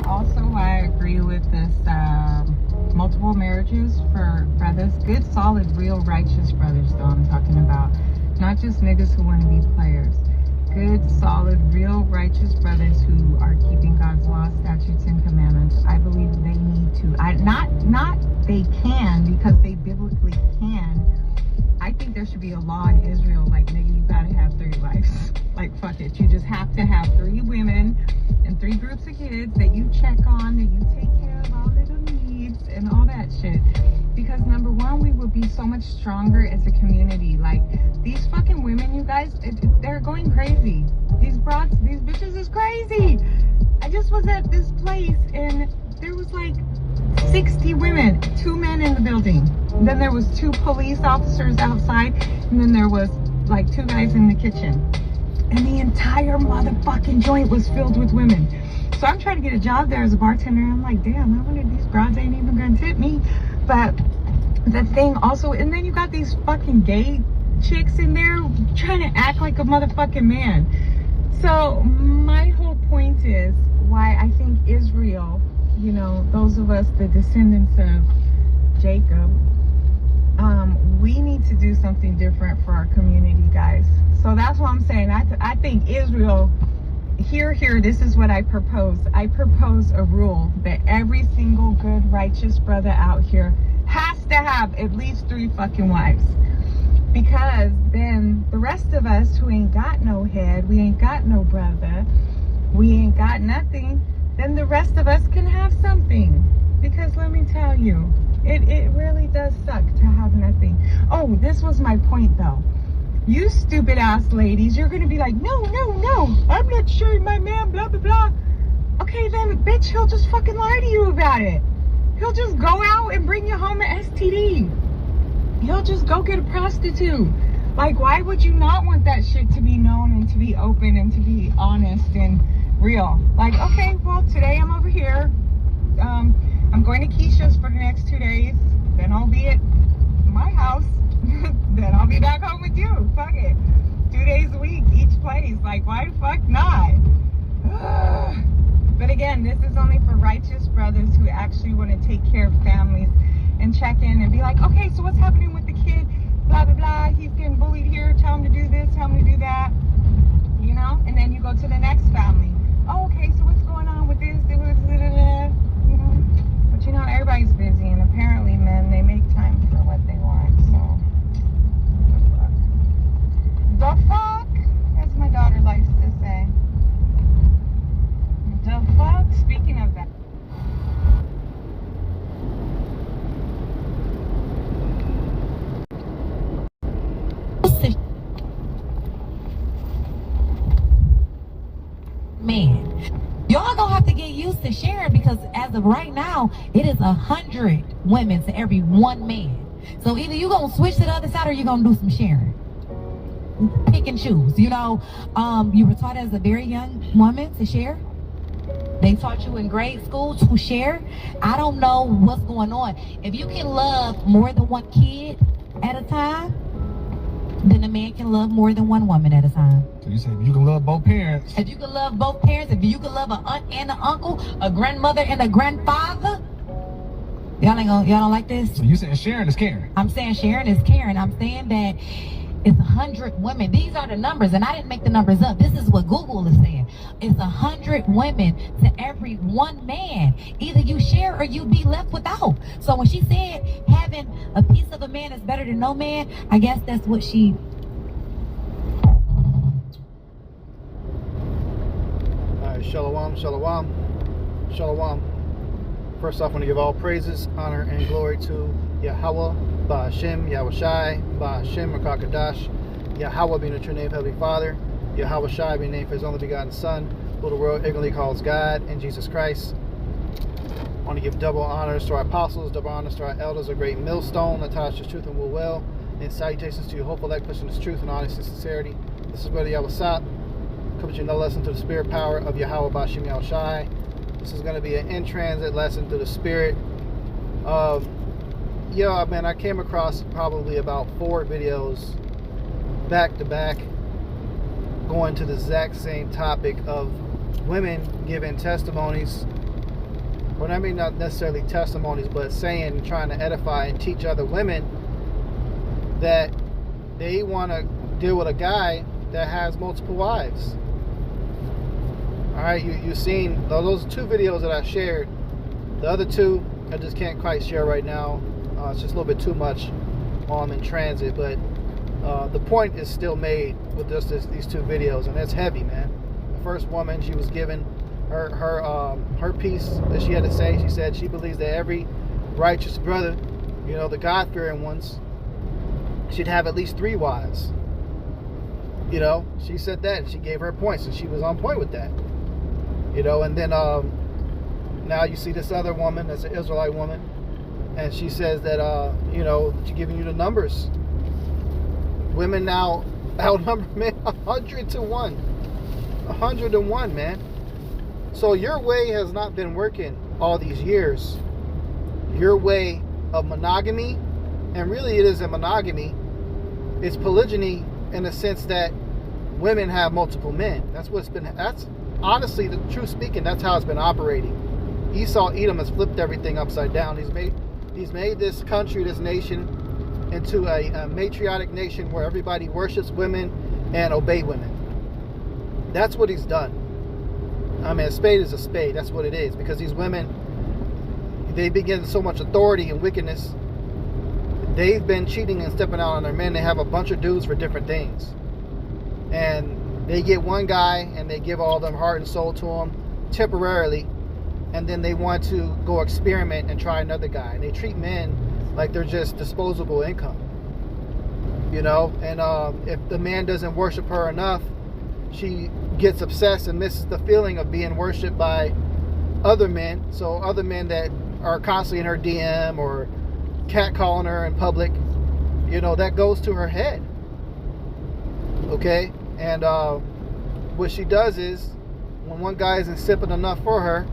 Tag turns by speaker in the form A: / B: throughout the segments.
A: also why I agree with this multiple marriages for brothers. Good, solid, real, righteous brothers, though, I'm talking about. Not just niggas who want to be players. Good, solid, real, righteous brothers who are keeping God's law, statutes, and commandments. I believe they need to. Not they can, because they biblically can. I think there should be a law in Israel, like, nigga, you gotta have 3 wives. Like, fuck it. You just have to have 3 women and 3 groups of kids that you check on, that you take care of all of the needs and all that shit. Because number one, we would be so much stronger as a community. Like, these fucking women, you guys, they're going crazy. These broads, these bitches is crazy. I just was at this place and there was like 60 women, 2 men in the building. Then there was 2 police officers outside, and then there was like 2 guys in the kitchen. And the entire motherfucking joint was filled with women. So I'm trying to get a job there as a bartender, and I'm like, damn, I wonder these broads ain't even gonna tip me. But the thing also, and then you got these fucking gay chicks in there trying to act like a motherfucking man. So my whole point is why I think Israel, you know, those of us, the descendants of Jacob, we need to do something different for our community, guys. So that's what I'm saying. I think Israel, here, this is what I propose. I propose a rule that every single good, righteous brother out here has to have at least 3 fucking wives. Because then the rest of us who ain't got no head, we ain't got no brother, we ain't got nothing, then the rest of us can have something. Because let me tell you, it really does suck to have nothing. Oh, this was my point though. You stupid ass ladies, you're gonna be like, no, I'm not sharing my man, blah, blah, blah. Okay then, bitch, he'll just fucking lie to you about it. He'll just go out and bring you home an STD. He'll just go get a prostitute. Like, why would you not want that shit to be known and to be open and to be honest and real? Like, okay, well, today I'm over here. I'm going to Keisha's for the next 2 days. Then I'll be at my house. Then I'll be back home with you. Fuck it. 2 days a week, each place. Like, why the fuck not? But again, this is only for righteous brothers who actually want to take care of families and check in and be like, okay, so what's happening with the kid? Blah, blah, blah. He's getting bullied here. Tell him to do this. Tell him to do that. You know? And then you go to the next family. Oh, okay, so what's going on with this? You know? But you know, everybody's busy, and apparently men, they make time for what they want. So, the fuck, as my daughter likes to say. The fuck? Speaking of that.
B: Man, y'all gonna have to get used to sharing, because as of right now, it is 100 women to every 1 man. So either you gonna switch to the other side or you gonna do some sharing. Pick and choose. You know, you were taught as a very young woman to share. They taught you in grade school to share. I don't know what's going on. If you can love more than 1 kid at a time, then a man can love more than 1 woman at a time.
C: So you say if you can love both parents.
B: If you can love both parents, if you can love an aunt and an uncle, a grandmother and a grandfather, y'all don't like this?
C: So you saying sharing is caring?
B: I'm saying sharing is caring. I'm saying that it's 100 women. These are the numbers, and I didn't make the numbers up. This is what Google is saying. It's 100 women to every 1 man. Either you share or you be left without. So when she said having a piece of a man is better than no man, I guess that's what she...
D: Shalom, shalom, shalom. First off, I want to give all praises, honor, and glory to Yahweh, Ba'Hashem, Yahushai, Ba'Hashem, Rakakadash, Yahweh being the true name of Heavenly Father, Yahweh Shai being named for His only begotten Son, who the world ignorantly calls God, and Jesus Christ. I want to give double honors to our apostles, double honors to our elders, a great millstone that ties to truth and will well, and salutations to you, hopeful elect, pushing this truth and honesty and sincerity. This is Brother Yahweh Sap, coming to you no lesson to the spirit power of Yahweh Ba'Hashem Yahushai. This is going to be an in-transit lesson through the spirit. Man, I came across probably about 4 videos back to back going to the exact same topic of women giving testimonies or I mean not necessarily testimonies, but saying, trying to edify and teach other women that they want to deal with a guy that has multiple wives. All right, you've seen those 2 videos that I shared. The other 2 I just can't quite share right now. It's just a little bit too much while I'm in transit, but the point is still made with just these 2 videos, and it's heavy, man. The first woman, she was given her piece that she had to say. She said she believes that every righteous brother, you know, the God-fearing ones, should have at least 3 wives. You know, she said that, and she gave her points, and she was on point with that. You know, and then now you see this other woman that's an Israelite woman, and she says that you know, she's giving you the numbers. Women now outnumber men 100 to 1. 101, man. So your way has not been working all these years. Your way of monogamy, and really it isn't monogamy, it's polygyny, in the sense that women have multiple men. That's honestly, the truth speaking, that's how it's been operating. Esau Edom has flipped everything upside down. He's made this country, this nation, into a matriarchic nation where everybody worships women and obey women. That's what he's done. I mean, a spade is a spade. That's what it is. Because these women, they begin so much authority and wickedness. They've been cheating and stepping out on their men. They have a bunch of dudes for different things. And they get one guy and they give all them heart and soul to him temporarily. And then they want to go experiment and try another guy. And they treat men like they're just disposable income. You know? And if the man doesn't worship her enough, she gets obsessed and misses the feeling of being worshipped by other men. So other men that are constantly in her DM or catcalling her in public, you know, that goes to her head. Okay? And what she does is, when one guy isn't sipping enough for her,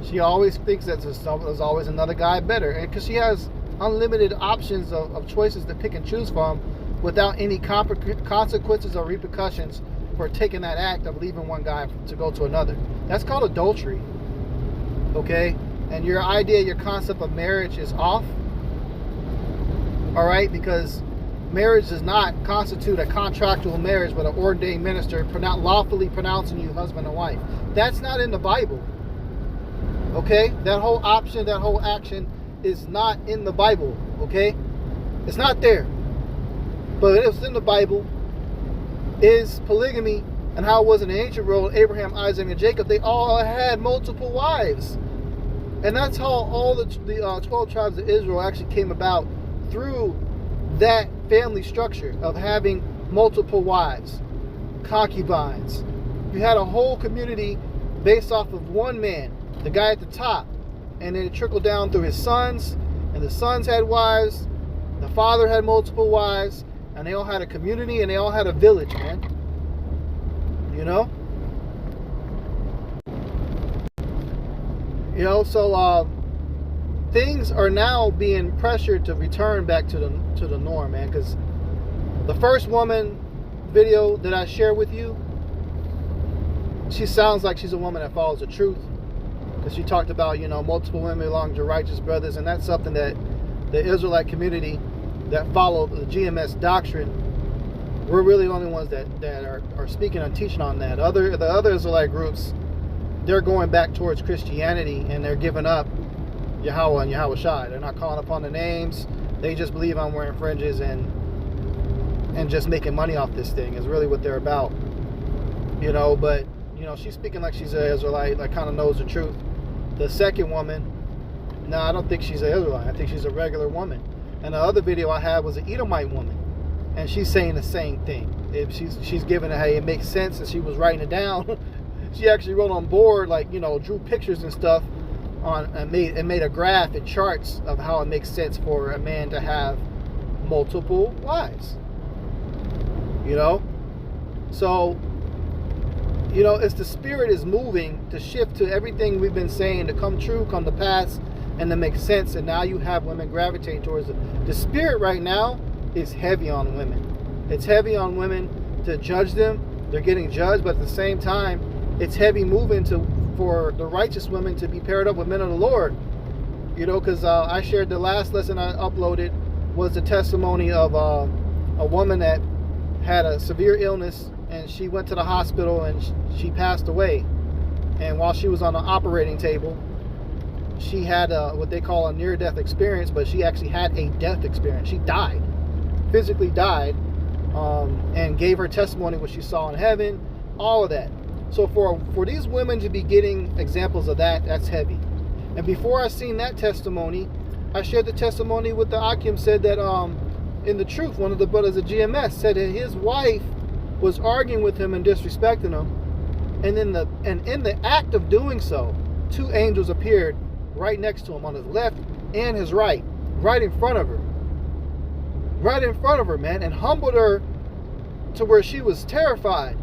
D: she always thinks that there's always another guy better. And because she has unlimited options of choices to pick and choose from without any consequences or repercussions for taking that act of leaving one guy to go to another. That's called adultery. Okay? And your idea, your concept of marriage is off. Alright? Because marriage does not constitute a contractual marriage with an ordained minister lawfully pronouncing you husband and wife. That's not in the Bible. Okay? That whole option, that whole action is not in the Bible. Okay? It's not there. But it's in the Bible is polygamy, and how it was in the ancient world. Abraham, Isaac, and Jacob, they all had multiple wives. And that's how all the 12 tribes of Israel actually came about, through that family structure of having multiple wives, concubines. You had a whole community based off of one man, the guy at the top, and then it trickled down through his sons, and the sons had wives, the father had multiple wives, and they all had a community, and they all had a village, man. You know? You know, so things are now being pressured to return back to the norm, man. Because the first woman video that I shared with you, she sounds like she's a woman that follows the truth. Because she talked about, you know, multiple women belong to righteous brothers, and that's something that the Israelite community that follow the GMS doctrine, we're really the only ones that are speaking and teaching on that. The other Israelite groups, they're going back towards Christianity, and they're giving up Yahweh and Yahweh Shai. They're not calling upon the names. They just believe I'm wearing fringes and just making money off this thing is really what they're about. You know, but, you know, she's speaking like she's an Israelite, like kind of knows the truth. The second woman, no, I don't think she's an Israelite. I think she's a regular woman. And the other video I had was an Edomite woman, and she's saying the same thing. If she's giving it, hey, it makes sense, and she was writing it down. She actually wrote on board, like, you know, drew pictures and stuff on, and made a graph and charts of how it makes sense for a man to have multiple wives. You know, so, you know, it's the spirit is moving to shift to everything we've been saying to come true, come to pass, and to make sense. And now you have women gravitating towards it. The spirit right now is heavy on women. It's heavy on women to judge them. They're getting judged, but at the same time, it's heavy moving to for the righteous women to be paired up with men of the Lord. You know, because I shared the last lesson I uploaded was the testimony of a woman that had a severe illness, and she went to the hospital and she passed away. And while she was on the operating table, she had what they call a near-death experience, but she actually had a death experience. She died, physically died, and gave her testimony what she saw in heaven, all of that. So for these women to be getting examples of that, that's heavy. And before I seen that testimony, I shared the testimony with the Akim, said that in the truth, one of the brothers of GMS said that his wife was arguing with him and disrespecting him, and in the act of doing so, 2 angels appeared right next to him on his left and his right in front of her, man, and humbled her to where she was terrified.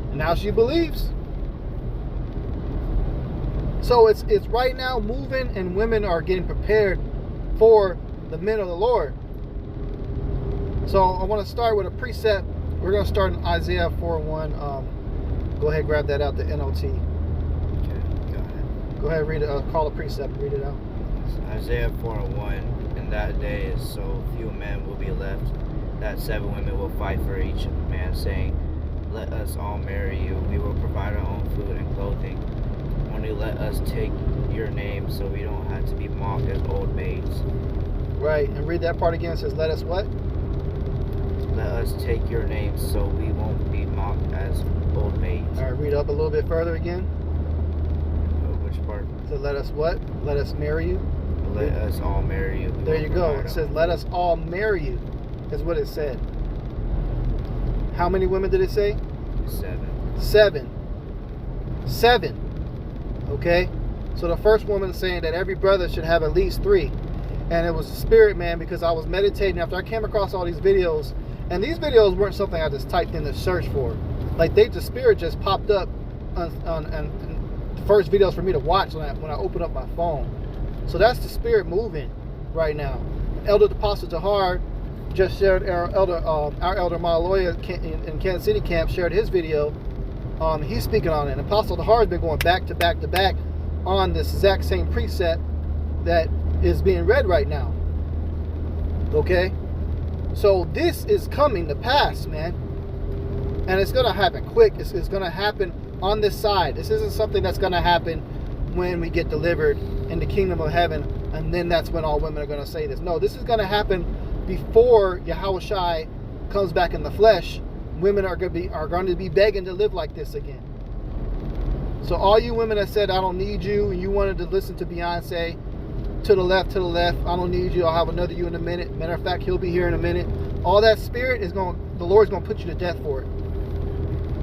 D: And now she believes. So it's right now moving, and women are getting prepared for the men of the Lord. So I want to start with a precept. We're going to start in Isaiah 4:1. Go ahead, grab that out, the NLT.
E: Okay, go ahead.
D: Go ahead, read it. Call a precept and read it out.
E: Isaiah 4:1. In that day, so few men will be left, that 7 women will fight for each man, saying, "Let us all marry you. We will provide our own food and clothing. Only let us take your name, so we don't have to be mocked as old maids."
D: Right, and read that part again. It says, "Let us what?"
E: Let us take your name, so we won't be mocked as old maids.
D: All right, read up a little bit further again.
E: Which part?
D: So let us what? Let us marry you.
E: Let us all marry you.
D: There you go. It says, "Let us all marry you." Is what it said. How many women did it say?
E: 7.
D: 7. Okay? So the first woman is saying that every brother should have at least 3. And it was the spirit, man, because I was meditating after I came across all these videos. And these videos weren't something I just typed in the search for. Like, the spirit just popped up on the first videos for me to watch when I opened up my phone. So that's the spirit moving right now. Elder Apostle Tahar just shared, our elder Malaloya in Kansas City camp shared his video. He's speaking on it. And Apostle Tahar has been going back to back to back on this exact same precept that is being read right now. Okay? So this is coming to pass, man. And it's going to happen quick. It's going to happen on this side. This isn't something that's going to happen when we get delivered in the kingdom of heaven, and then that's when all women are going to say this. No, this is going to happen before Yahushua comes back in the flesh. Women are going to be begging to live like this again. So all you women that said, "I don't need you," and you wanted to listen to Beyonce, to the left, "I don't need you, I'll have another you in a minute. Matter of fact, he'll be here in a minute." All that spirit the Lord's going to put you to death for it.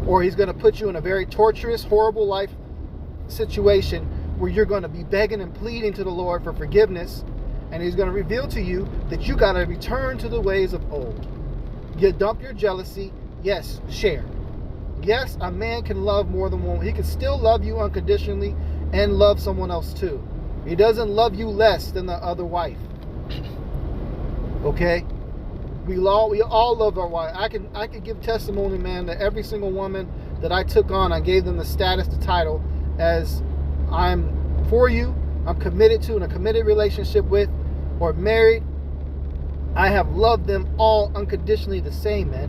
D: Or he's going to put you in a very torturous, horrible life situation where you're going to be begging and pleading to the Lord for forgiveness. And he's going to reveal to you that you got to return to the ways of old. You dump your jealousy. Yes, share. Yes, a man can love more than one. He can still love you unconditionally and love someone else too. He doesn't love you less than the other wife. Okay? We all love our wife. I can give testimony, man, that every single woman that I took on, I gave them the status, the title, as I'm for you, I'm committed to, in a committed relationship with, or married. I have loved them all unconditionally the same, man.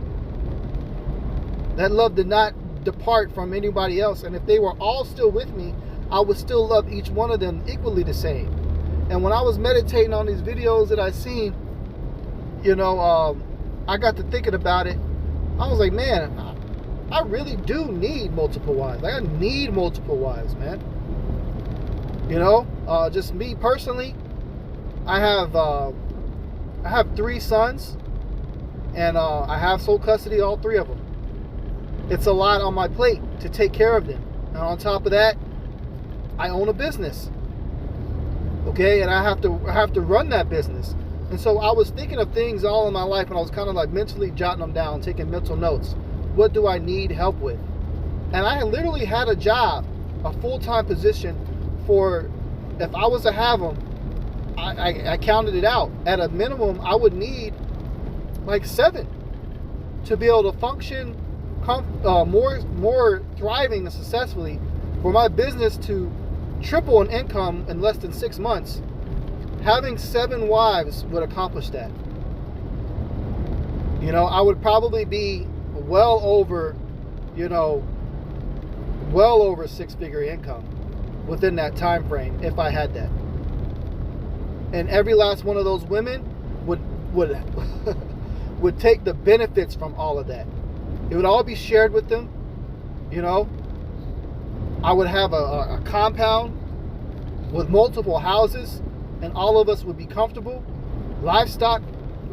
D: That love did not depart from anybody else. And if they were all still with me, I would still love each one of them equally the same. And when I was meditating on these videos that I seen, I got to thinking about it. I was like, man, I really do need multiple wives. Like, I need multiple wives, man. Just me personally, I have 3 sons, and I have sole custody of all 3 of them. It's a lot on my plate to take care of them. And on top of that, I own a business. Okay, and I have to run that business. And so I was thinking of things all in my life, and I was kind of like mentally jotting them down, taking mental notes. What do I need help with? And I literally had a job, a full-time position for, if I was to have them, I counted it out. At a minimum, I would need like 7 to be able to function more thriving and successfully For my business to triple in income in less than 6 months, having 7 wives would accomplish that. You know, I would probably be well over 6-figure income within that time frame if I had that. And every last one of those women would would take the benefits from all of that. It would all be shared with them. You know, I would have a compound with multiple houses, and all of us would be comfortable. Livestock,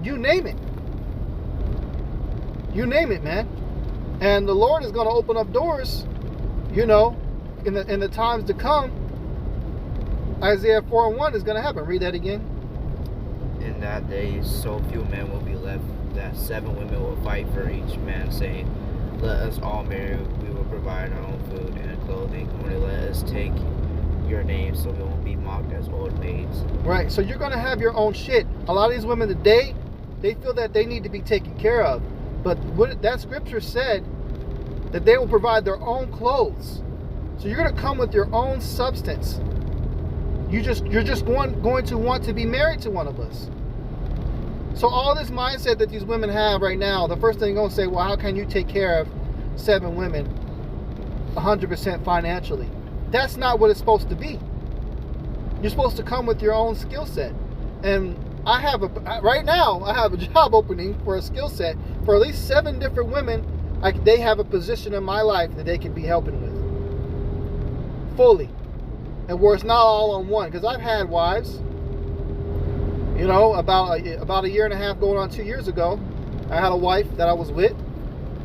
D: you name it. You name it, man. And the Lord is going to open up doors, you know, in the times to come. Isaiah 4:1 is going to happen. Read that again.
E: In that day, so few men will be left that 7 women will fight for each man, saying, "Let us all marry. We will provide our own food and clothing. Only let us take your name, so we won't be mocked as old maids."
D: Right. So you're going to have your own shit. A lot of these women today, they feel that they need to be taken care of. But what that scripture said, that they will provide their own clothes. So you're going to come with your own substance. You're just going to want to be married to one of us. So all this mindset that these women have right now, the first thing they're going to say, well, how can you take care of 7 women 100% financially? That's not what it's supposed to be. You're supposed to come with your own skill set. And right now I have a job opening for a skill set for at least 7 different women. They have a position in my life that they can be helping with fully, and where it's not all on one. Because I've had wives, you know, about a year and a half, going on 2 years ago, I had a wife that I was with,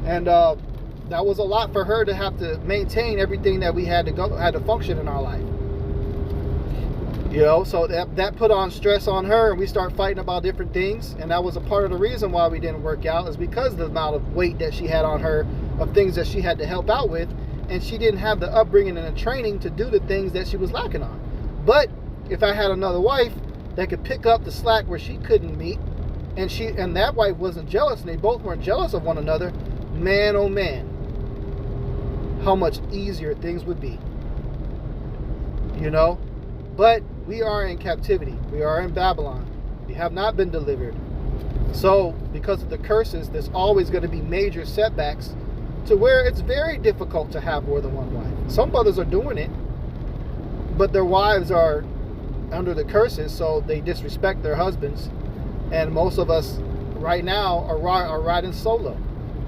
D: and that was a lot for her to have to maintain everything that we had to function in our life. You know, so that put on stress on her, and we start fighting about different things. And that was a part of the reason why we didn't work out, is because of the amount of weight that she had on her, of things that she had to help out with, and she didn't have the upbringing and the training to do the things that she was lacking on. But if I had another wife that could pick up the slack where she couldn't meet, and that wife wasn't jealous, and they both weren't jealous of one another, man, oh man, how much easier things would be. You know? But we are in captivity. We are in Babylon. We have not been delivered. So, because of the curses, there's always going to be major setbacks to where it's very difficult to have more than one wife. Some brothers are doing it, but their wives are under the curses, so they disrespect their husbands. And most of us right now are riding solo.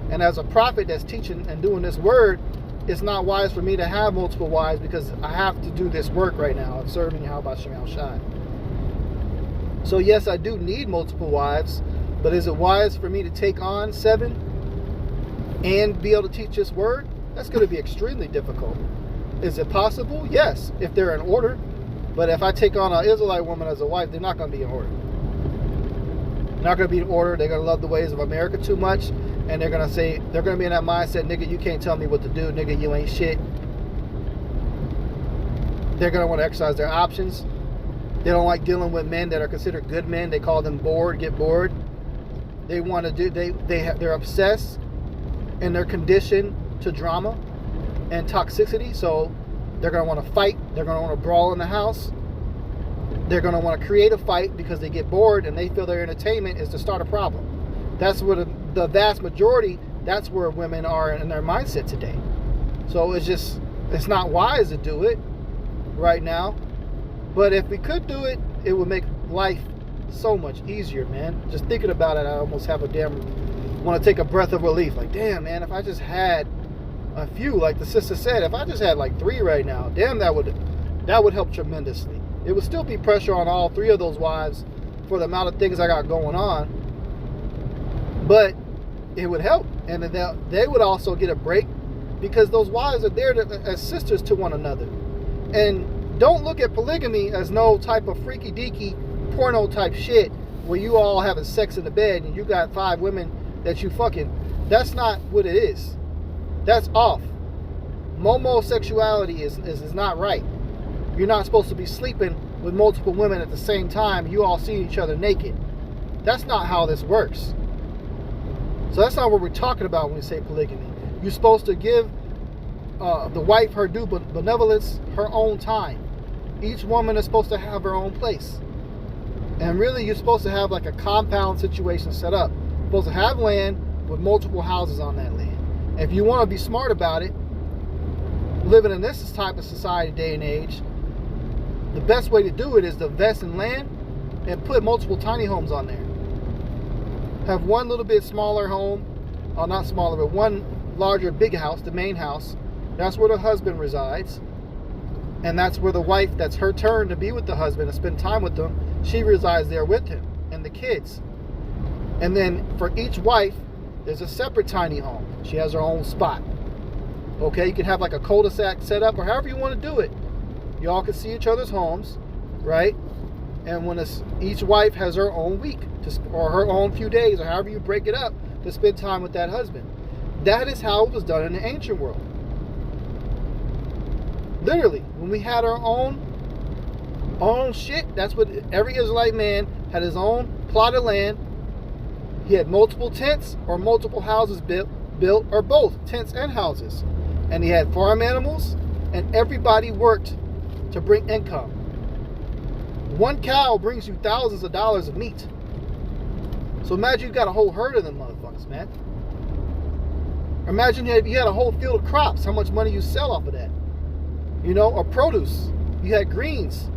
D: And as a prophet that's teaching and doing this word, it's not wise for me to have multiple wives, because I have to do this work right now of serving Yahweh Shem Shai. So yes, I do need multiple wives, but is it wise for me to take on 7 and be able to teach this word? That's going to be extremely difficult. Is it possible? Yes, if they're in order. But if I take on an Israelite woman as a wife, they're not going to be in order. Not going to be in order. They're going to love the ways of America too much. And they're going to be in that mindset, nigga, you can't tell me what to do. Nigga, you ain't shit. They're going to want to exercise their options. They don't like dealing with men that are considered good men. They call them get bored. They want to do, they're obsessed, and they're conditioned to drama and toxicity. So they're going to want to fight. They're going to want to brawl in the house. They're going to want to create a fight because they get bored and they feel their entertainment is to start a problem. That's where the vast majority, that's where women are in their mindset today. So it's not wise to do it right now. But if we could do it, it would make life so much easier, man. Just thinking about it, I almost have want to take a breath of relief. Like, damn, man, if I just had a few, like the sister said, if I just had like 3 right now, damn, that would help tremendously. It would still be pressure on all 3 of those wives for the amount of things I got going on. But it would help, and they would also get a break, because those wives are there as sisters to one another. And don't look at polygamy as no type of freaky deaky porno type shit where you all having sex in the bed and you got 5 women that you fucking. That's not what it is. That's off. Homosexuality is not right. You're not supposed to be sleeping with multiple women at the same time. You all see each other naked. That's not how this works. So that's not what we're talking about when we say polygamy. You're supposed to give the wife her due benevolence, her own time. Each woman is supposed to have her own place. And really, you're supposed to have like a compound situation set up. You're supposed to have land with multiple houses on that land. If you want to be smart about it, living in this type of society, day and age, the best way to do it is to invest in land and put multiple tiny homes on there. Have one little bit smaller home, or not smaller, but one larger big house, the main house. That's where the husband resides. And that's where the wife, that's her turn to be with the husband and spend time with them, she resides there with him and the kids. And then for each wife, there's a separate tiny home. She has her own spot. Okay, you can have like a cul-de-sac set up or however you want to do it. You all can see each other's homes, right? And when each wife has her own week or her own few days or however you break it up to spend time with that husband. That is how it was done in the ancient world. Literally, when we had our own shit, that's what every Israelite man had, his own plot of land. He had multiple tents or multiple houses built or both tents and houses. And he had farm animals, and everybody worked to bring income. One cow brings you thousands of dollars of meat. So imagine you got a whole herd of them motherfuckers, man. Imagine if you had a whole field of crops, how much money you sell off of that. You know, or produce. You had greens.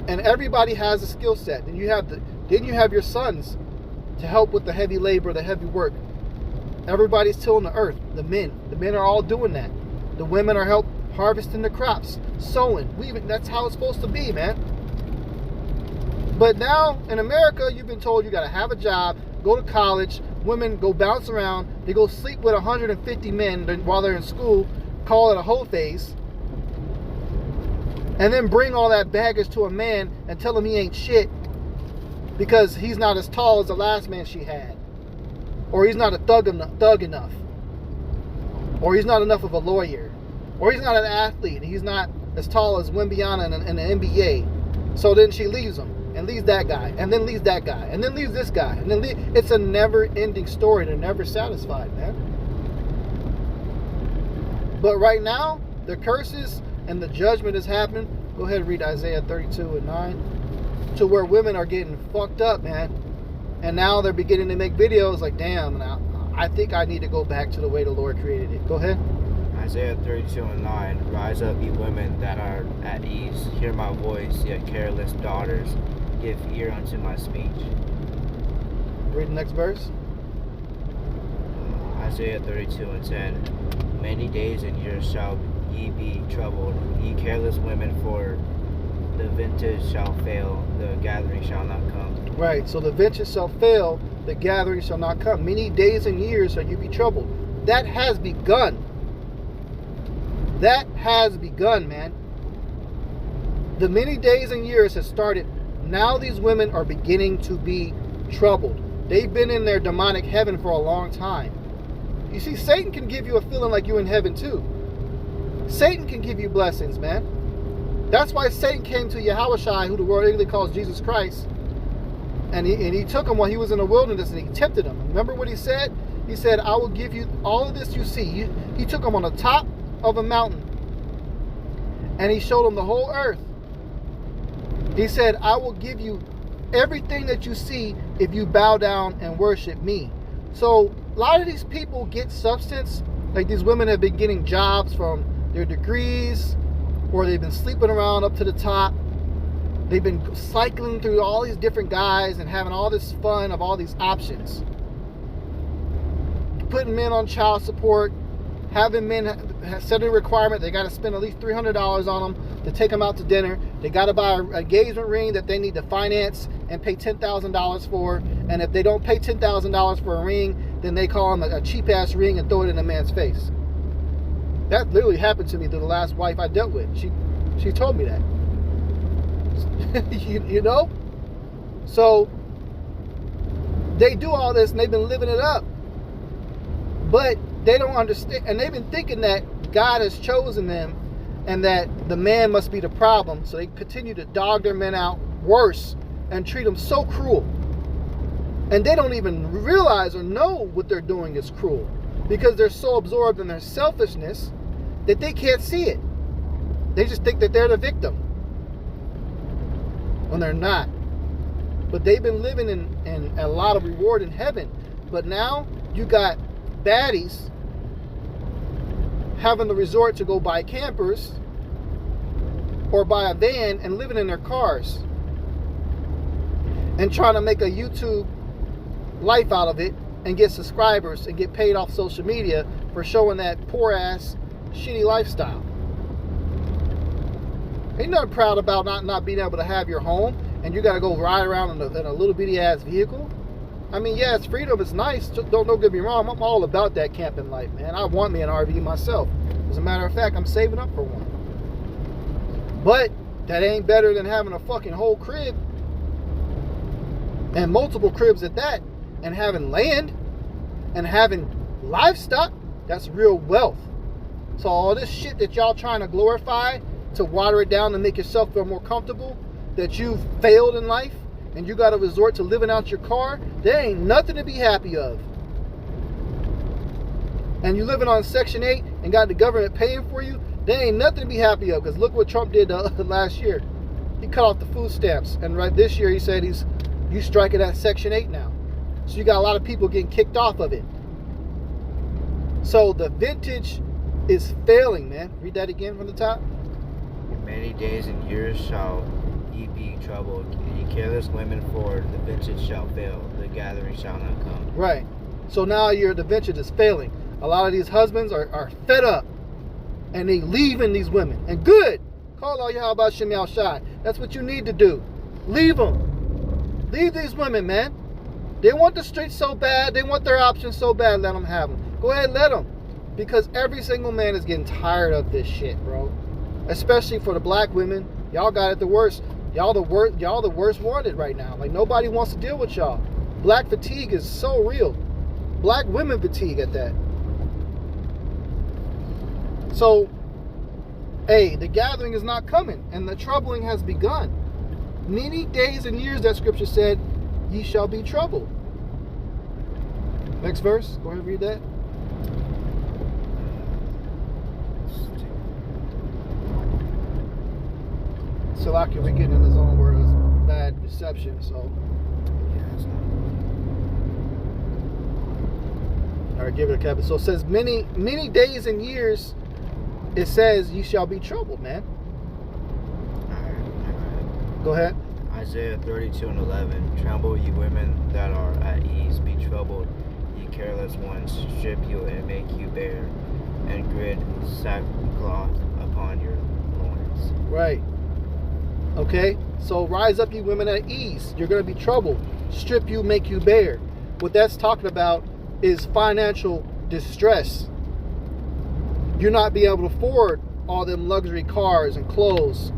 D: And everybody has a skill set. And then you have your sons to help with the heavy labor, the heavy work. Everybody's tilling the earth. The men are all doing that. The women are help harvesting the crops, sowing, weaving. That's how it's supposed to be, man. But now in America, you've been told you got to have a job, go to college. Women go bounce around. They go sleep with 150 men while they're in school. Call it a whole phase. And then bring all that baggage to a man and tell him he ain't shit because he's not as tall as the last man she had. Or he's not a thug enough. Or he's not enough of a lawyer. Or he's not an athlete. And he's not as tall as Wembyana in the NBA. So then she leaves him. And leaves that guy. And then leaves that guy. And then leaves this guy. And then it's a never-ending story. They're never satisfied, man. But right now, the curses and the judgment is happening. Go ahead and read Isaiah 32 and 9. To where women are getting fucked up, man. And now they're beginning to make videos like, damn, now I think I need to go back to the way the Lord created it. Go ahead.
E: Isaiah 32 and 9. Rise up, ye women that are at ease. Hear my voice, yet careless daughters. Give ear unto my speech.
D: Read the next verse.
E: Isaiah 32 and 10. Many days and years shall ye be troubled, ye careless women, for the vintage shall fail, the gathering shall not come.
D: Right, so the vintage shall fail, the gathering shall not come. Many days and years shall you be troubled. That has begun. That has begun, man. The many days and years has started. Now these women are beginning to be troubled. They've been in their demonic heaven for a long time. You see, Satan can give you a feeling like you're in heaven too. Satan can give you blessings, man. That's why Satan came to Yahushua, who the world English calls Jesus Christ. And he took him while he was in the wilderness and he tempted him. Remember what he said? He said, I will give you all of this you see. He took him on the top of a mountain. And he showed him the whole earth. He said, I will give you everything that you see if you bow down and worship me. So a lot of these people get substance. Like these women have been getting jobs from their degrees, or they've been sleeping around up to the top. They've been cycling through all these different guys and having all this fun of all these options. Putting men on child support, having men set a requirement, they got to spend at least $300 on them to take them out to dinner. They got to buy an engagement ring that they need to finance and pay $10,000 for. And if they don't pay $10,000 for a ring, then they call them a cheap-ass ring and throw it in a man's face. That literally happened to me to the last wife I dealt with. She told me that. you know? So, they do all this and they've been living it up. But they don't understand. And they've been thinking that God has chosen them and that the man must be the problem. So they continue to dog their men out worse and treat them so cruel. And they don't even realize or know what they're doing is cruel. because they're so absorbed in their selfishness that they can't see it. They just think that they're the victim when they're not. But they've been living in a lot of reward in heaven. But now you got baddies having the resort to go buy campers or buy a van and living in their cars and trying to make a YouTube life out of it and get subscribers and get paid off social media for showing that poor ass shitty lifestyle. Ain't nothing proud about not being able to have your home and you got to go ride around in a little bitty ass vehicle. I mean, yeah, it's freedom, it's nice. Don't get me wrong. I'm all about that camping life, man. I want me an RV myself. As a matter of fact, I'm saving up for one. But that ain't better than having a fucking whole crib and multiple cribs at that, and having land and having livestock. That's real wealth. So all this shit that y'all trying to glorify to water it down and make yourself feel more comfortable, that you've failed in life and you got to resort to living out your car, there ain't nothing to be happy of. And you living on Section 8 and got the government paying for you, there ain't nothing to be happy of. Because look what Trump did last year. He cut off the food stamps. And right this year he said you striking at Section 8 now. So you got a lot of people getting kicked off of it. So the vintage is failing, man. Read that again from the top.
E: In many days and years shall ye be troubled. Ye careless women, for the vintage shall fail. The gathering shall not come.
D: Right. So now the vintage is failing. A lot of these husbands are fed up. And they leaving these women. And good. Call all y'all about Shem Shai. That's what you need to do. Leave them. Leave these women, man. They want the streets so bad. They want their options so bad. Let them have them. Go ahead, let them. Because every single man is getting tired of this shit, bro. Especially for the black women. Y'all got it the worst. Y'all the worst wanted right now. Like, nobody wants to deal with y'all. Black fatigue is so real. Black women fatigue at that. So, hey, the gathering is not coming, and the troubling has begun. Many days and years, that scripture said, ye shall be troubled. Next verse, go ahead and read that. Salaki, we're getting in the zone where it's bad reception, so.
E: Yeah, it's not.
D: All right, give it a cap. So it says many days and years. It says you shall be troubled, man.
E: Alright.
D: Go ahead.
E: Isaiah 32:11. Tremble, ye women that are at ease. Be troubled, ye careless ones. Strip you and make you bare, and grid sackcloth upon your loins.
D: Right. Okay. So rise up, ye women at ease. You're going to be troubled. Strip you, make you bare. What that's talking about is financial distress. You're not being able to afford all them luxury cars and clothes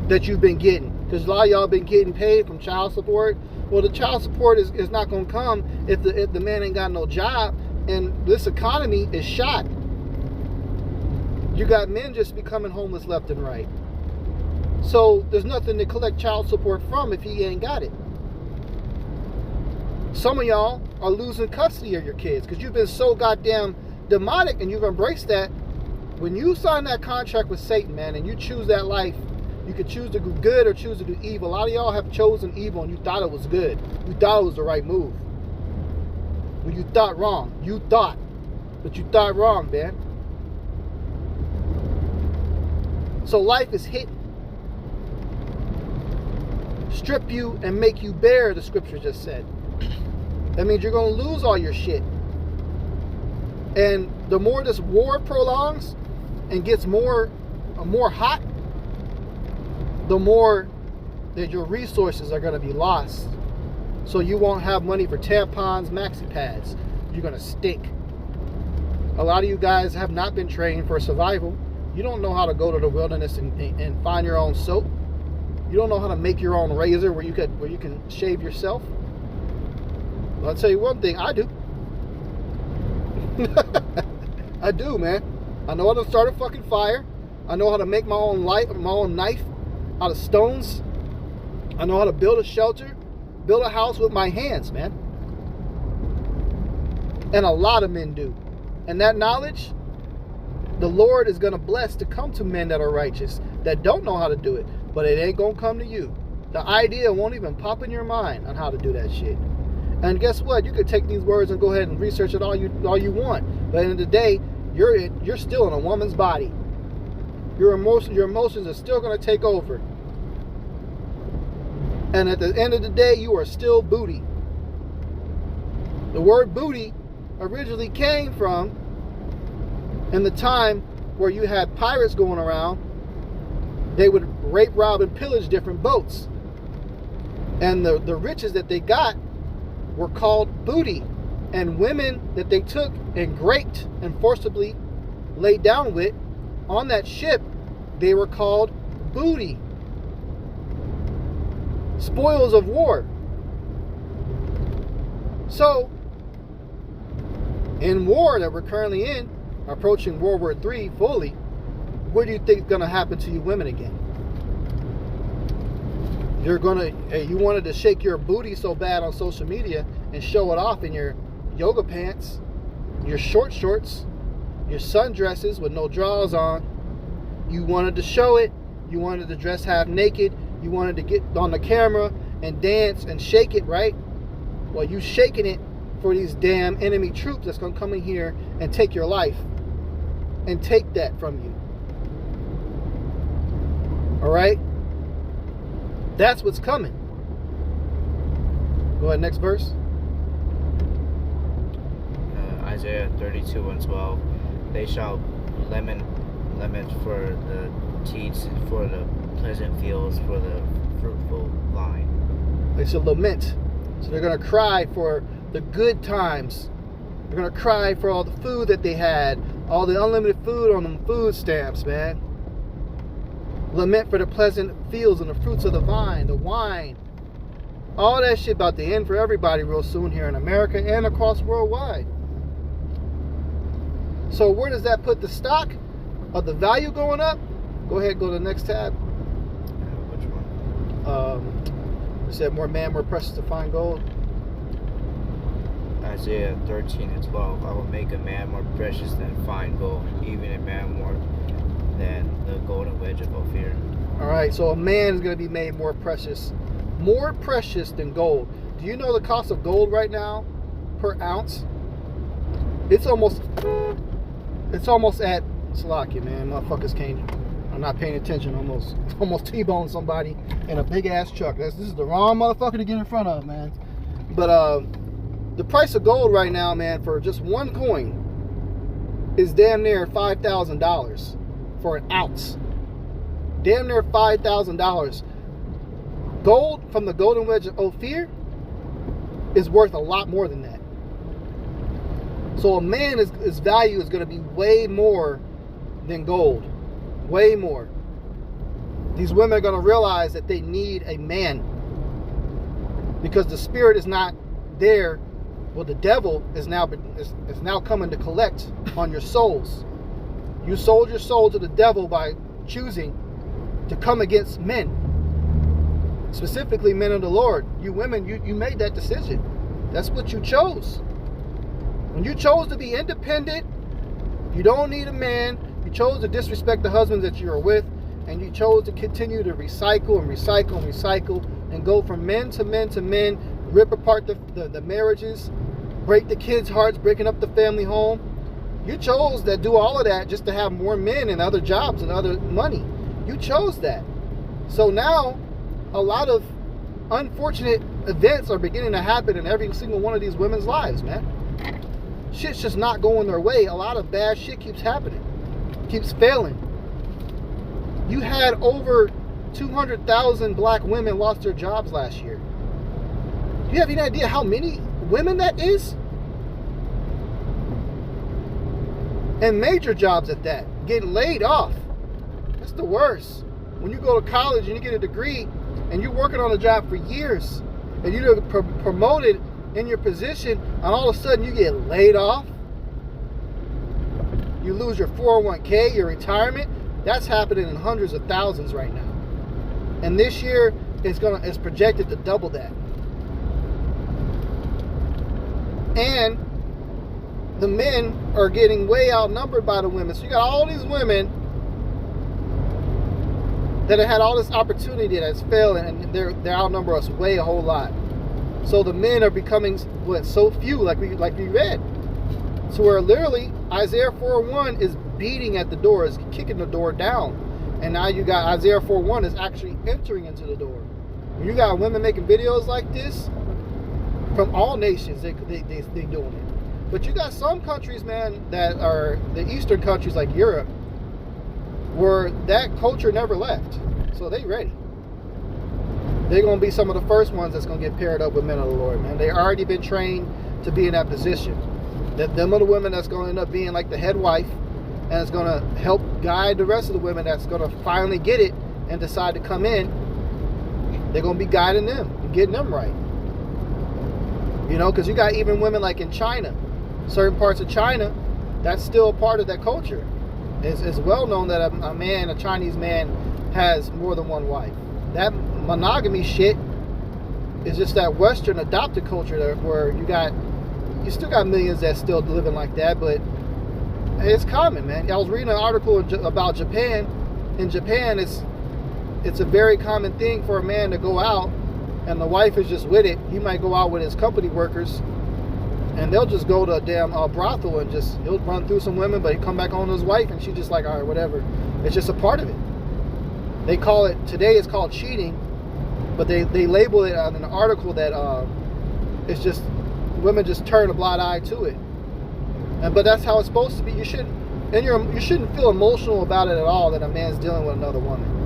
D: that you've been getting. Because a lot of y'all been getting paid from child support. Well, the child support is not going to come if the man ain't got no job. And this economy is shot. You got men just becoming homeless left and right. So there's nothing to collect child support from if he ain't got it. Some of y'all are losing custody of your kids because you've been so goddamn demonic and you've embraced that. When you sign that contract with Satan, man, and you choose that life, you can choose to do good or choose to do evil. A lot of y'all have chosen evil and you thought it was good. You thought it was the right move. When you thought wrong, but you thought wrong, man. So life is hitting. Strip you and make you bare, the scripture just said. That means you're going to lose all your shit. And the more this war prolongs and gets more hot, the more that your resources are going to be lost. So you won't have money for tampons, maxi pads. You're going to stink. A lot of you guys have not been trained for survival. You don't know how to go to the wilderness and find your own soap. You don't know how to make your own razor where you can shave yourself. Well, I'll tell you one thing, I do. I do, man. I know how to start a fucking fire. I know how to make my own knife out of stones. I know how to build a shelter, build a house with my hands, man. And a lot of men do. And that knowledge, the Lord is going to bless to come to men that are righteous, that don't know how to do it. But it ain't going to come to you. The idea won't even pop in your mind on how to do that shit. And guess what? You could take these words and go ahead and research it all you want. But at the end of the day, you're still in a woman's body. Your emotions are still going to take over. And at the end of the day, you are still booty. The word booty originally came from in the time where you had pirates going around. They would rape, rob, and pillage different boats. And the riches that they got were called booty. And women that they took and raped and forcibly laid down with on that ship, they were called booty. Spoils of war. So, in war that we're currently in, approaching World War III fully, what do you think is going to happen to you women again? You wanted to shake your booty so bad on social media and show it off in your yoga pants, your short shorts, your sundresses with no drawers on. You wanted to show it. You wanted to dress half naked. You wanted to get on the camera and dance and shake it, right? Well, you shaking it for these damn enemy troops that's going to come in here and take your life and take that from you. All right? That's what's coming. Go ahead, next verse.
E: Isaiah 32:12. They shall lament for the teats, for the pleasant fields, for the fruitful vine.
D: They shall lament. So they're going to cry for the good times. They're going to cry for all the food that they had, all the unlimited food on them food stamps, man. Lament for the pleasant fields and the fruits of the vine, the wine. All that shit about to end for everybody real soon here in America and across worldwide. So where does that put the stock of the value going up? Go ahead, go to the next tab.
E: Which one?
D: It said more man, more precious to find gold.
E: Isaiah 13:12. I will make a man more precious than fine gold, even a man more than the golden wedge of Ophir.
D: All right, so a man is going to be made more precious than gold. Do you know the cost of gold right now per ounce? It's almost at Slovakia, man. Motherfuckers can't. I'm not paying attention. Almost T-boned somebody in a big ass truck. This is the wrong motherfucker to get in front of, man. But the price of gold right now, man, for just one coin is damn near $5,000 for an ounce. Damn near $5,000. Gold from the golden wedge of Ophir is worth a lot more than that. So a man, his value is going to be way more than gold. Way more. These women are going to realize that they need a man. Because the spirit is not there. Well, the devil is now coming to collect on your souls. You sold your soul to the devil by choosing to come against men. Specifically men of the Lord. You women, you made that decision. That's what you chose. When you chose to be independent, you don't need a man. You chose to disrespect the husbands that you are with, and you chose to continue to recycle and recycle and recycle and go from men to men to men, rip apart the marriages, break the kids' hearts, breaking up the family home. You chose to do all of that just to have more men and other jobs and other money. You chose that. So now, a lot of unfortunate events are beginning to happen in every single one of these women's lives, man. Shit's just not going their way. A lot of bad shit keeps happening. Keeps failing. You had over 200,000 black women lost their jobs last year. Do you have any idea how many women that is? And major jobs at that. Getting laid off. That's the worst. When you go to college and you get a degree and you're working on a job for years and you're promoted in your position and all of a sudden you get laid off. You lose your 401k, your retirement. That's happening in hundreds of thousands right now. And this year it's projected to double that. And the men are getting way outnumbered by the women. So you got all these women that have had all this opportunity that's failing, and they're outnumber us way a whole lot. So the men are becoming so few, like we read. So where literally Isaiah 4:1 is beating at the door, is kicking the door down. And now you got Isaiah 4:1 is actually entering into the door. When you got women making videos like this from all nations, they doing it. But you got some countries, man, that are the Eastern countries like Europe, where that culture never left. So they ready. They're going to be some of the first ones that's going to get paired up with men of the Lord, man. They already been trained to be in that position. Them are the women that's going to end up being like the head wife, and it's going to help guide the rest of the women that's going to finally get it and decide to come in. They're going to be guiding them and getting them right. You know, because you got even women like in China, certain parts of China, that's still a part of that culture. It's well known that a Chinese man, has more than one wife. That monogamy shit is just that Western adopted culture there, where you still got millions that still living like that, but it's common, man. I was reading an article about Japan. In Japan, it's a very common thing for a man to go out and the wife is just with it. He might go out with his company workers and they'll just go to a damn brothel and he'll run through some women, but he come back on to his wife and she's just like, all right, whatever. It's just a part of it. They call it, today it's called cheating, but they label it in an article that it's just, women just turn a blind eye to it. But that's how it's supposed to be. You shouldn't feel emotional about it at all that a man's dealing with another woman.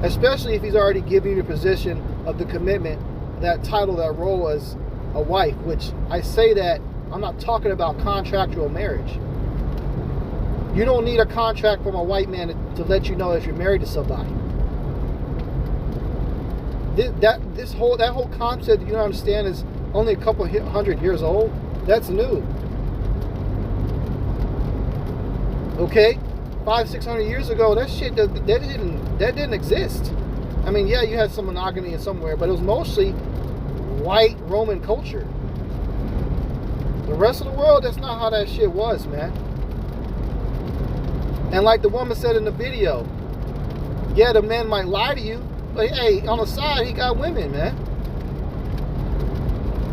D: Especially if he's already giving you the position of the commitment, that title, that role as a wife, which I say that I'm not talking about contractual marriage. You don't need a contract from a white man to let you know that you're married to somebody. That whole concept, you don't understand, is only a couple 100 years old. That's new. Okay, 500-600 years ago, that shit that didn't exist. I mean, yeah, you had some monogamy in somewhere, but it was mostly white Roman culture. The rest of the world, that's not how that shit was, man. And like the woman said in the video, yeah, the man might lie to you, but hey, on the side, he got women, man.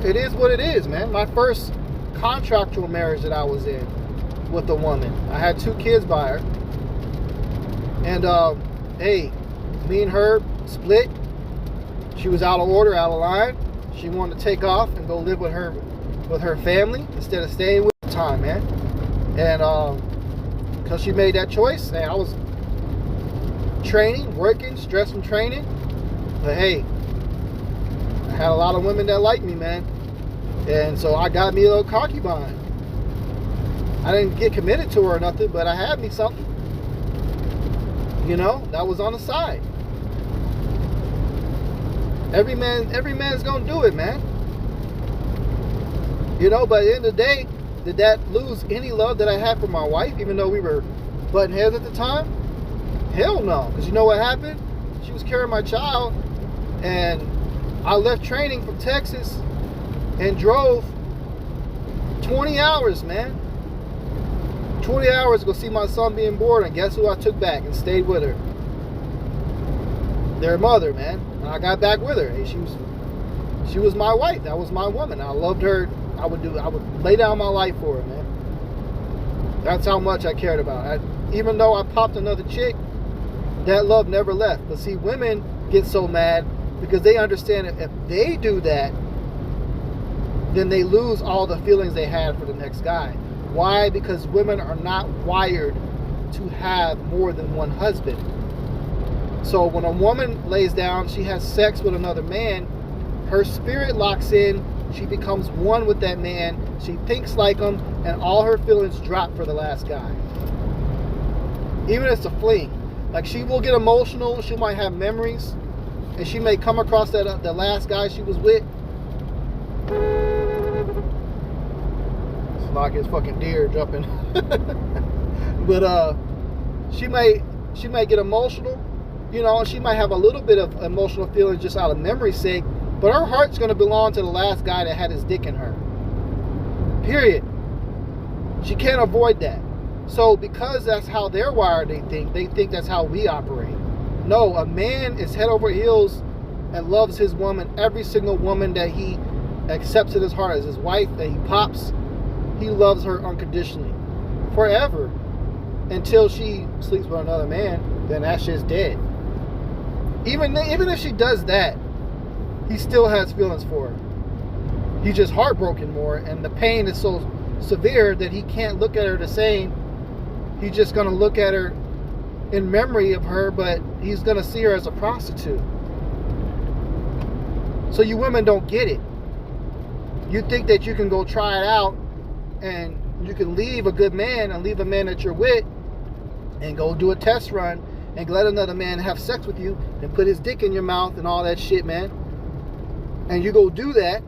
D: It is what it is, man. My first contractual marriage that I was in with a woman, I had 2 kids by her. And, hey, me and her split. She was out of order, out of line. She wanted to take off and go live with her family instead of staying with the time, man. And, because she made that choice, hey, I was training, working, stressed from training. But hey, I had a lot of women that liked me, man. And so I got me a little concubine. I didn't get committed to her or nothing, but I had me something. You know, that was on the side. Every man's gonna do it, man. You know, but at the end of the day, did that lose any love that I had for my wife, even though we were butting heads at the time? Hell no. Because you know what happened? She was carrying my child, and I left training from Texas and drove 20 hours, man. 20 hours to go see my son being born, and guess who I took back and stayed with her? Their mother, man. And I got back with her. Hey, she was my wife. That was my woman. I loved her. I would lay down my life for her, man. That's how much I cared about her. Even though I popped another chick, that love never left. But see, women get so mad because they understand that if they do that, then they lose all the feelings they had for the next guy. Why? Because women are not wired to have more than one husband. So when a woman lays down, she has sex with another man, her spirit locks in, she becomes one with that man, she thinks like him, and all her feelings drop for the last guy. Even if it's a fling. Like, she will get emotional, she might have memories, and she may come across the last guy she was with. It's like his fucking deer jumping. But she may get emotional, you know, she might have a little bit of emotional feelings just out of memory's sake, but her heart's going to belong to the last guy that had his dick in her. Period. She can't avoid that. So because that's how they're wired, they think that's how we operate. No, a man is head over heels and loves his woman, every single woman that he accepts in his heart as his wife, that he pops. He loves her unconditionally, forever, until she sleeps with another man. Then that shit's dead. Even if she does that, he still has feelings for her. He's just heartbroken more, and the pain is so severe that he can't look at her the same. He's just gonna look at her in memory of her, but he's gonna see her as a prostitute. So you women don't get it. You think that you can go try it out and you can leave a good man and leave a man that you're with and go do a test run and let another man have sex with you and put his dick in your mouth and all that shit, man. And you go do that,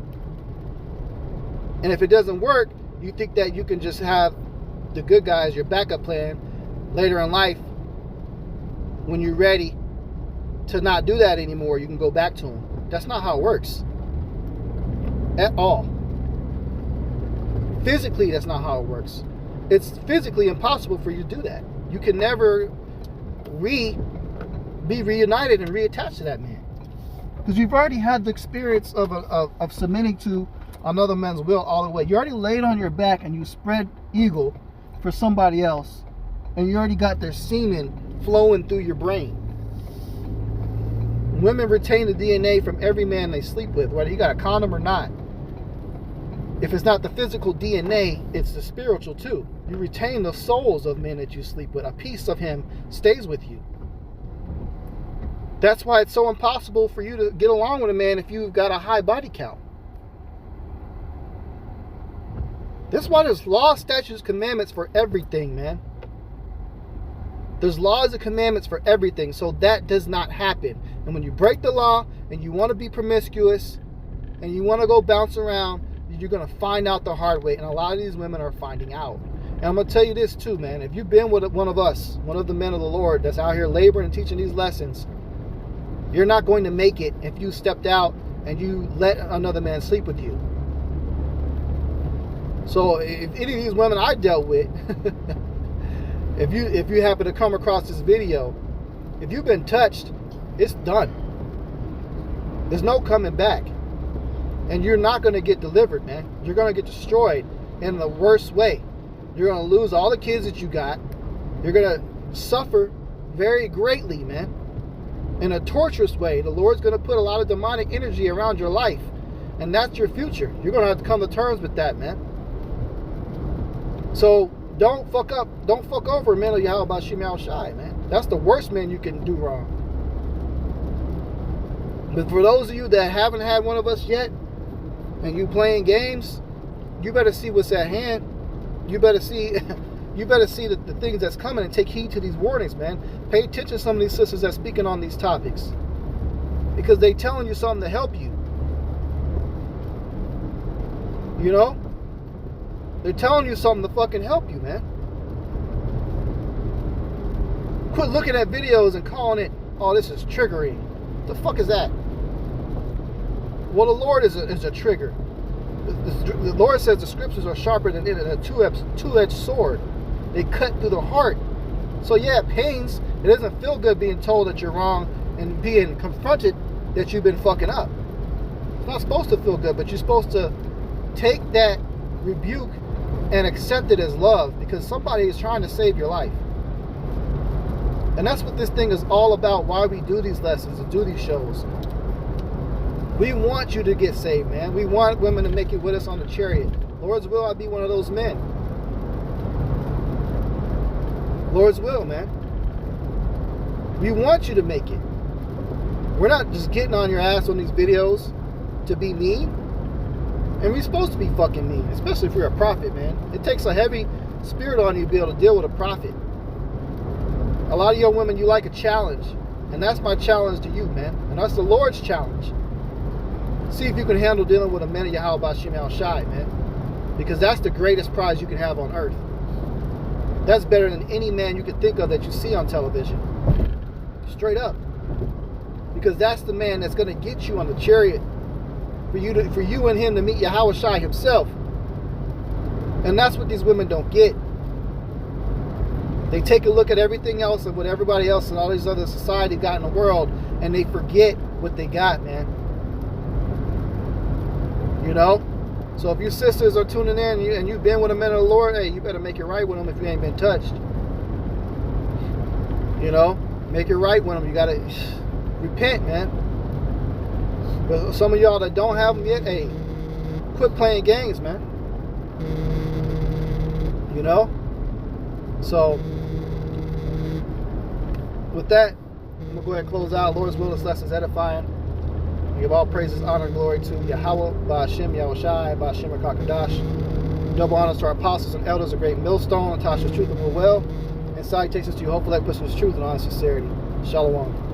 D: and if it doesn't work, you think that you can just have the good guy as your backup plan later in life. When you're ready to not do that anymore, you can go back to him. That's not how it works at all. Physically, that's not how it works. It's physically impossible for you to do that. You can never be reunited and reattached to that man, because you've already had the experience of submitting to another man's will all the way. You already laid on your back and you spread eagle for somebody else, and you already got their semen flowing through your brain. Women retain the DNA from every man they sleep with, whether you got a condom or not. If it's not the physical DNA, it's the spiritual too. You retain the souls of men that you sleep with. A piece of him stays with you. That's why it's so impossible for you to get along with a man if you've got a high body count. That's why there's laws, statutes, commandments for everything, man. There's laws and commandments for everything, so that does not happen. And when you break the law and you want to be promiscuous and you want to go bounce around, you're going to find out the hard way. And a lot of these women are finding out. And I'm going to tell you this too, man. If you've been with one of us, one of the men of the Lord that's out here laboring and teaching these lessons, you're not going to make it if you stepped out and you let another man sleep with you. So if any of these women I dealt with, if you happen to come across this video, if you've been touched, it's done. There's no coming back. And you're not going to get delivered, man. You're going to get destroyed in the worst way. You're going to lose all the kids that you got. You're going to suffer very greatly, man. In a torturous way. The Lord's going to put a lot of demonic energy around your life. And that's your future. You're going to have to come to terms with that, man. So don't fuck up. Don't fuck over men of Yahweh Bashim Yahweh Shai, man. That's the worst man you can do wrong. But for those of you that haven't had one of us yet, and you playing games, you better see what's at hand. You better see the things that's coming and take heed to these warnings, man. Pay attention to some of these sisters that's speaking on these topics, because they telling you something to help you. You know? They're telling you something to fucking help you, man. Quit looking at videos and calling it, oh, this is triggering. What the fuck is that? Well, the Lord is a trigger. The Lord says the scriptures are sharper than a two-edged sword. They cut through the heart. So yeah, it pains. It doesn't feel good being told that you're wrong and being confronted that you've been fucking up. It's not supposed to feel good, but you're supposed to take that rebuke and accept it as love, because somebody is trying to save your life. And that's what this thing is all about, why we do these lessons and do these shows. We want you to get saved, man. We want women to make it with us on the chariot. Lord's will, I'll be one of those men. Lord's will, man. We want you to make it. We're not just getting on your ass on these videos to be mean. And we're supposed to be fucking mean, especially if you're a prophet, man. It takes a heavy spirit on you to be able to deal with a prophet. A lot of young women, you like a challenge. And that's my challenge to you, man. And that's the Lord's challenge. See if you can handle dealing with a man of Yahweh Bashim Yahweh Shai, man. Because that's the greatest prize you can have on earth. That's better than any man you could think of that you see on television. Straight up. Because that's the man that's going to get you on the chariot for you and him to meet Yahweh Shai himself. And that's what these women don't get. They take a look at everything else and what everybody else and all these other society got in the world, and they forget what they got, man. You know? So if you sisters are tuning in and you've been with a man of the Lord, hey, you better make it right with them if you ain't been touched. You know? Make it right with them. You gotta repent, man. But some of y'all that don't have them yet, hey, quit playing games, man. You know? So, with that, I'm going to go ahead and close out. Lord's will, this lesson is edifying. We give all praises, honor, and glory to Yahweh, Ba'ashem, Yahushai, Ba'ashem, Rakakadash. Double honors to our apostles and elders, a great millstone, and Tasha's truth and will well. And salutations to you, hopefully that pushes truth and honest sincerity. Shalom.